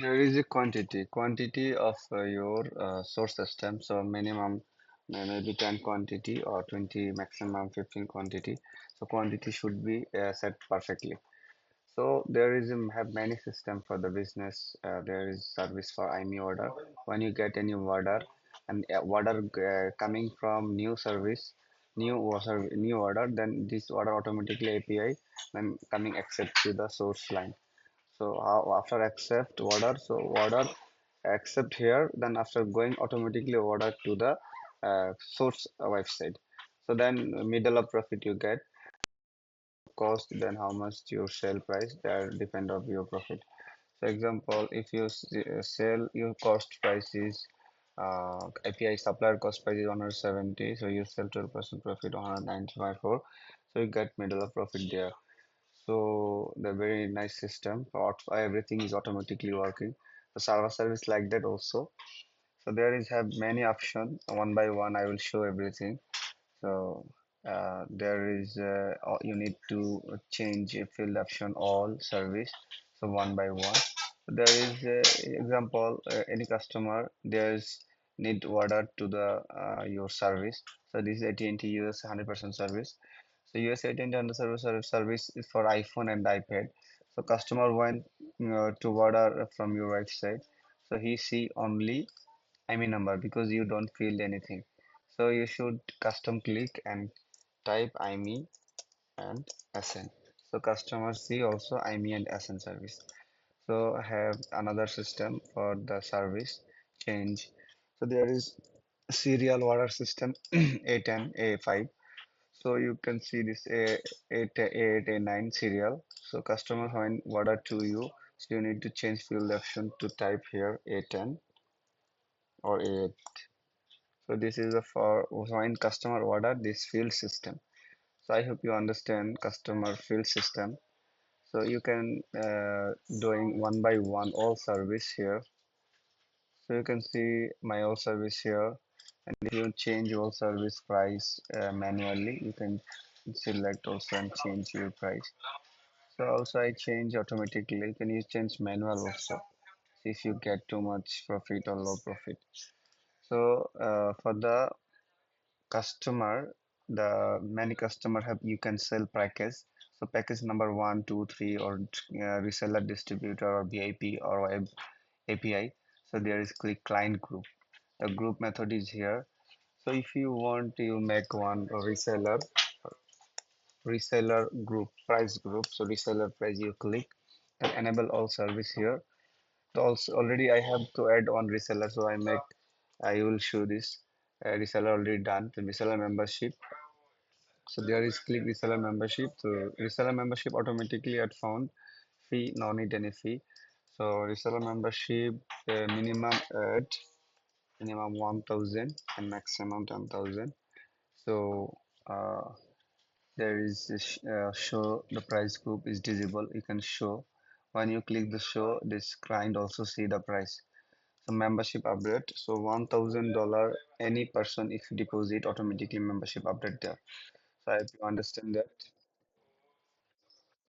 There is a quantity of your source system. So minimum maybe 10 quantity or 20 maximum 15 quantity. So quantity should be set perfectly. So there is have many system for the business. There is service for IME order. When you get a new order and order coming from new service, new order, then this order automatically API then coming accept to the source line. So after accept order, so order accept here, then after going automatically order to the source website. So then middle of profit you get cost, then how much your sale price, that depend of your profit. So example, if you sell your cost price is API supplier cost price is 170, so you sell 12% profit on 195 for, so you get middle of profit there. So the very nice system. Everything is automatically working. The server service like that also. So there is have many options. One by one, I will show everything. So there is you need to change a field option all service. So one by one, there is example any customer there's need order to the your service. So this is AT&T US 100% service. So US AT&T under service is for iPhone and iPad. So customer went to order from your website. So he see only IMEI number because you don't fill anything. So you should custom click and type IMEI and SN. So customers see also IMEI and SN service. So I have another system for the service change. So there is serial order system A10, A5. So you can see this A8, A9 serial. So customer when order to you, so you need to change field option to type here A10 or A8. So this is a for when customer order this field system. So I hope you understand customer field system. So you can doing one by one all service here. So you can see my all service here. And if you change your service price manually, you can select also and change your price. So also I change automatically. Can you change manual also? If you get too much profit or low profit. So for the customer, the many customer have you can sell package. So package number one, two, three, or reseller, distributor, or VIP, or web API. So there is click client group. The group method is here. So if you want to make one reseller group, price group, so reseller price you click and enable all service here. So also already I have to add on reseller, so I will show this reseller already done. The reseller membership. So there is click reseller membership. So reseller membership automatically at found fee, no need any fee. So reseller membership minimum at minimum 1000 and maximum 10,000. So there is show the price group is visible. You can show when you click the show, this client also see the price. So membership update. So $1,000 any person if you deposit automatically membership update there. So I hope you understand that.